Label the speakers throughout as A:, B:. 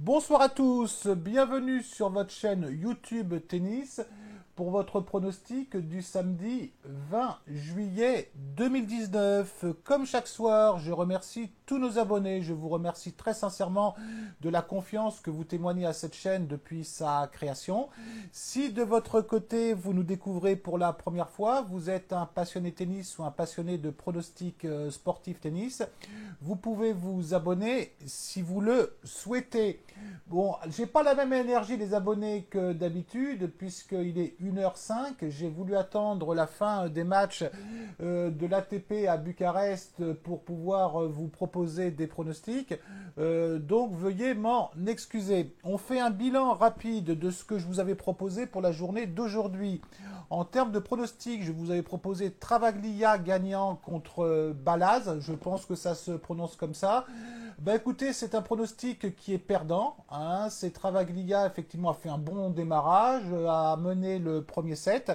A: Bonsoir à tous, bienvenue sur votre chaîne YouTube Tennis pour votre pronostic du samedi 20 juillet 2019. Comme chaque soir, je remercie tous nos abonnés, je vous remercie très sincèrement de la confiance que vous témoignez à cette chaîne depuis sa création. Si de votre côté vous nous découvrez pour la première fois, vous êtes un passionné tennis ou un passionné de pronostic sportif tennis, vous pouvez vous abonner si vous le souhaitez. Bon, j'ai pas la même énergie des abonnés que d'habitude, puisqu'il est 1h05. J'ai voulu attendre la fin des matchs de l'ATP à Bucarest pour pouvoir vous proposer des pronostics. Donc veuillez m'en excuser. On fait un bilan rapide de ce que je vous avais proposé pour la journée d'aujourd'hui. En termes de pronostics, je vous avais proposé Travaglia gagnant contre Balaz. Je pense que ça se prononce comme ça. Ben écoutez, c'est un pronostic qui est perdant. Hein. C'est Travaglia, effectivement, a fait un bon démarrage, a mené le premier set,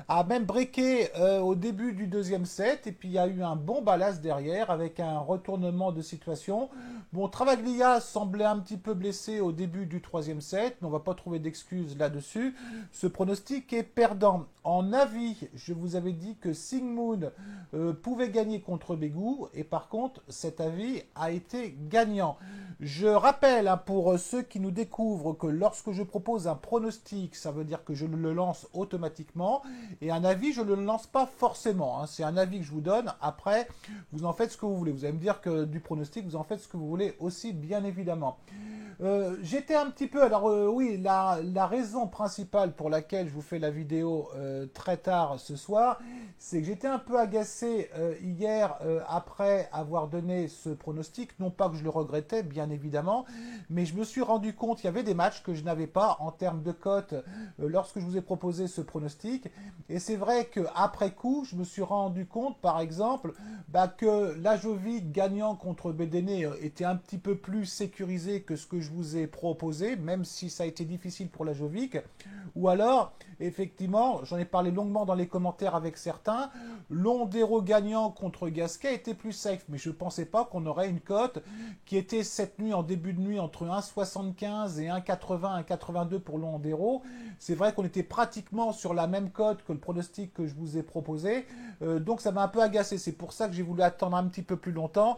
A: a même breaké au début du deuxième set, et puis il y a eu un bon Balaz derrière avec un retournement de situation. Bon, Travaglia semblait un petit peu blessé au début du troisième set, mais on ne va pas trouver d'excuses là-dessus. Ce pronostic est perdant. En avis, je vous avais dit que Sigmund pouvait gagner contre Begu, et par contre, cet avis a été gagnant. Je rappelle hein, pour ceux qui nous découvrent que lorsque je propose un pronostic, ça veut dire que je le lance automatiquement, et un avis, je ne le lance pas forcément. Hein. C'est un avis que je vous donne. Après, vous en faites ce que vous voulez. Vous allez me dire que du pronostic, vous en faites ce que vous voulez aussi, bien évidemment. J'étais un petit peu... Alors oui, la raison principale pour laquelle je vous fais la vidéo très tard ce soir, c'est que j'étais un peu agacé hier après avoir donné ce pronostic. Non pas que je le regrettais, bien évidemment, mais je me suis rendu compte qu'il y avait des matchs que je n'avais pas en termes de cote lorsque je vous ai proposé ce pronostic. Et c'est vrai qu'après coup, je me suis rendu compte, par exemple, que Lajovic gagnant contre Bedene était un petit peu plus sécurisé que ce que je vous ai proposé, même si ça a été difficile pour Lajovic. Ou alors, effectivement, j'en ai parlé longuement dans les commentaires avec certains, Londero gagnant contre Gasquet était plus safe, mais je ne pensais pas qu'on aurait une cote qui était cette nuit, en début de nuit, entre 1,75 et 1,80, 1,82 pour Londero. C'est vrai qu'on était pratiquement sur la même cote que le pronostic que je vous ai proposé, donc ça m'a un peu agacé. C'est pour ça que j'ai voulu attendre un petit peu plus longtemps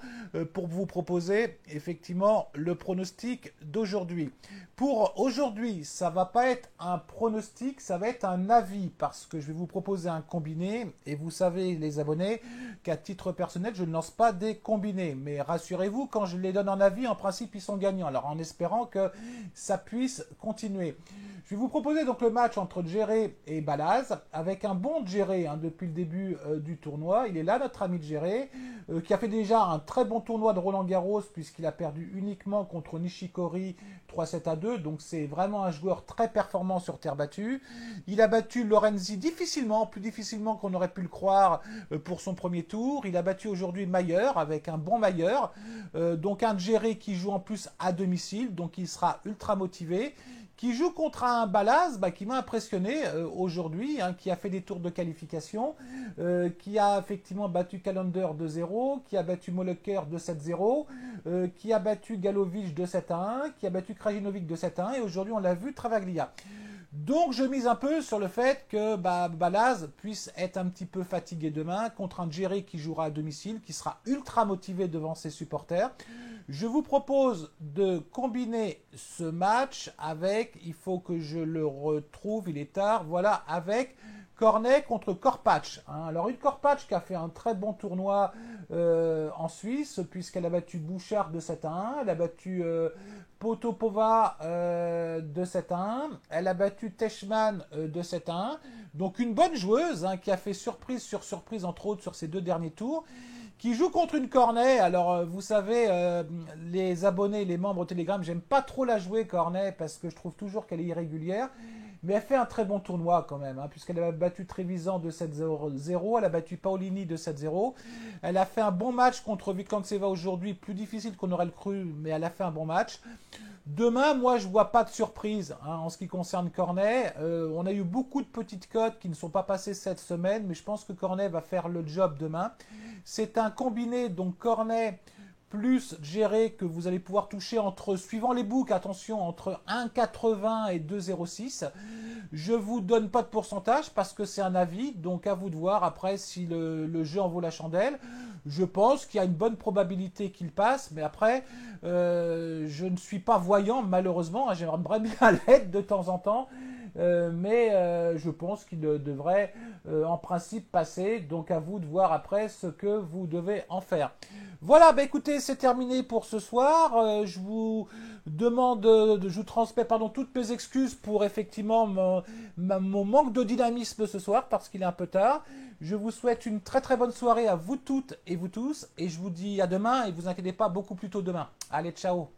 A: pour vous proposer effectivement le pronostic d'aujourd'hui. Pour aujourd'hui, ça va pas être un pronostic, ça va être un avis parce que je vais vous proposer un combiné et vous savez les abonnés qu'à titre personnel, je ne lance pas des combinés. Mais rassurez-vous, quand je les donne en avis, en principe, ils sont gagnants. Alors en espérant que ça puisse continuer. Je vais vous proposer donc le match entre Djéré et Balaz avec un bon Djéré hein, depuis le début du tournoi. Il est là, notre ami Djéré, qui a fait déjà un très bon tournoi de Roland Garros puisqu'il a perdu uniquement contre Nishikori 3-7 à 2. Donc c'est vraiment un joueur très performant sur terre battue. Il a battu Lorenzi difficilement, plus difficilement qu'on aurait pu le croire pour son premier tour. Il a battu aujourd'hui Mayer avec un bon Mayer. Donc un Djéré qui joue en plus à domicile, donc il sera ultra motivé, qui joue contre un Balaz qui m'a impressionné aujourd'hui, hein, qui a fait des tours de qualification, qui a effectivement battu Callender 2-0, qui a battu Molleker 2-7-0, qui a battu Galovic 2-7-1, qui a battu Krajinovic 2-7-1, et aujourd'hui on l'a vu Travaglia. Donc je mise un peu sur le fait que Balaz puisse être un petit peu fatigué demain contre un Djéré qui jouera à domicile, qui sera ultra motivé devant ses supporters. Je vous propose de combiner ce match avec, il faut que je le retrouve, il est tard, voilà, avec Cornet contre Korpatch. Hein. Alors une Korpatch qui a fait un très bon tournoi en Suisse, puisqu'elle a battu Bouchard de 7 à 1, elle a battu Potopova de 7 à 1, elle a battu Teichmann de 7 à 1, donc une bonne joueuse hein, qui a fait surprise sur surprise entre autres sur ces deux derniers tours, qui joue contre une Cornet. Alors vous savez, les abonnés, les membres Telegram, j'aime pas trop la jouer Cornet parce que je trouve toujours qu'elle est irrégulière. Mais elle fait un très bon tournoi quand même, hein, puisqu'elle a battu Trevisan de 7-0, elle a battu Paolini de 7-0. Elle a fait un bon match contre Viktanseva aujourd'hui, plus difficile qu'on aurait le cru, mais elle a fait un bon match. Demain, moi, je ne vois pas de surprise hein, en ce qui concerne Cornet. On a eu beaucoup de petites cotes qui ne sont pas passées cette semaine, mais je pense que Cornet va faire le job demain. C'est un combiné, donc Cornet plus géré que vous allez pouvoir toucher suivant les books, attention, entre 1,80 et 2,06. Je vous donne pas de pourcentage parce que c'est un avis, donc à vous de voir après si le jeu en vaut la chandelle. Je pense qu'il y a une bonne probabilité qu'il passe, mais après, je ne suis pas voyant malheureusement, hein, j'aimerais bien l'être de temps en temps. Mais je pense qu'il devrait en principe passer, donc à vous de voir après ce que vous devez en faire. Voilà, bah écoutez, c'est terminé pour ce soir. Je vous je vous transmets toutes mes excuses pour effectivement mon manque de dynamisme ce soir parce qu'il est un peu tard. Je vous souhaite une très très bonne soirée à vous toutes et vous tous et je vous dis à demain et vous inquiétez pas beaucoup plus tôt demain. Allez, ciao.